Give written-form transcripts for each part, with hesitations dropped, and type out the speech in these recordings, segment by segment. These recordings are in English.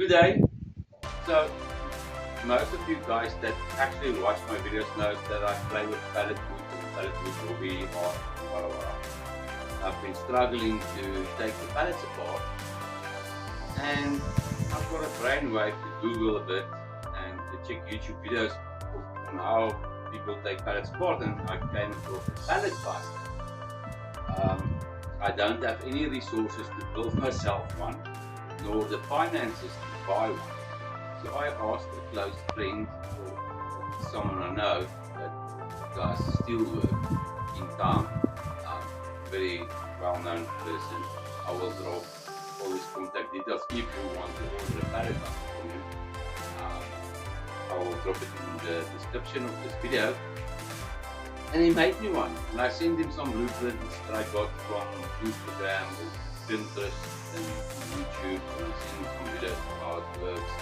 today. So most of you guys that actually watch my videos know that I play with pallet wood and pallet wood hobby or whatever. I've been struggling to take the pallets apart, and I've got a brainwave to Google a bit and to check YouTube videos on how people take pallets apart, and I came across the pallet bust. I don't have any resources to build myself one, nor the finances to buy one. So I asked a close friend or someone I know that does steelwork in town, very well-known person. I will drop all his contact details if you want to order a pallet bust from him. I will drop it in the description of this video. And he made me one, and I sent him some blueprints that I got from Instagram or Pinterest and YouTube, and I sent him some videos of how it works.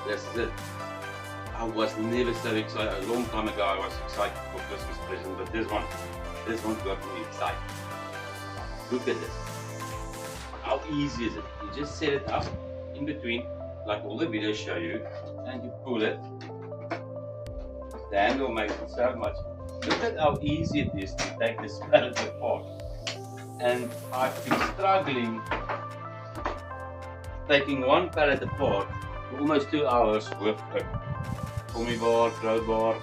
This is it. I was never so excited. A long time ago I was excited for Christmas present, but this one got me excited. Look at this. How easy is it? You just set it up in between, like all the videos show you, and you pull it. The handle makes it so much. Look at how easy it is to take this pallet apart. And I've been struggling taking one pallet apart for almost 2 hours with a tommy bar, crowbar,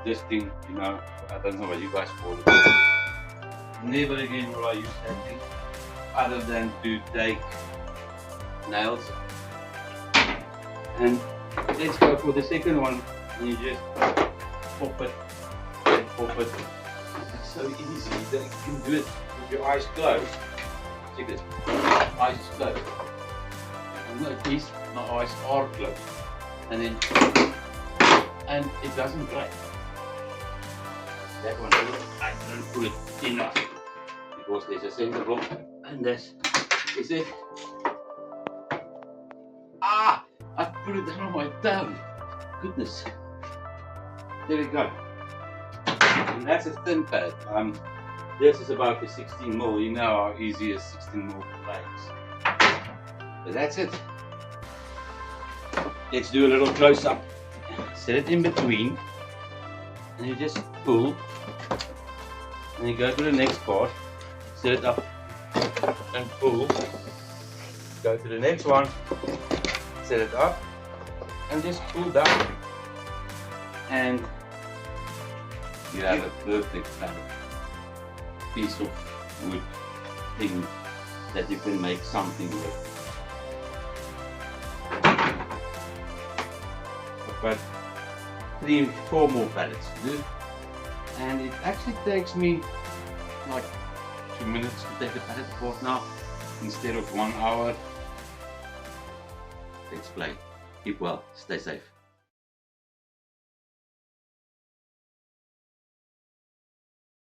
this thing, you know, I don't know what you guys call it. Never again will I use that thing, other than to take nails. And let's go for the second one, and you just pop it. It's so easy that you can do it with your eyes closed. Check this, eyes closed. And at least my eyes are closed. And then, and it doesn't break. That one, I didn't pull it enough because there's a center block, and this is it. Ah! I put it down on my toe. Goodness. There we go. And that's a thin pallet. This is about a 16mm. You know how easy a 16mm plays. But that's it. Let's do a little close up. Set it in between, and you just pull, and you go to the next part. Set it up and pull. Go to the next one. Set it up and just pull down. And you have a perfect piece of wood thing that you can make something with. But 3-4 more pallets to do, and it actually takes me like 2 minutes to take the pallet apart now instead of 1 hour. Let's play. Keep well, stay safe.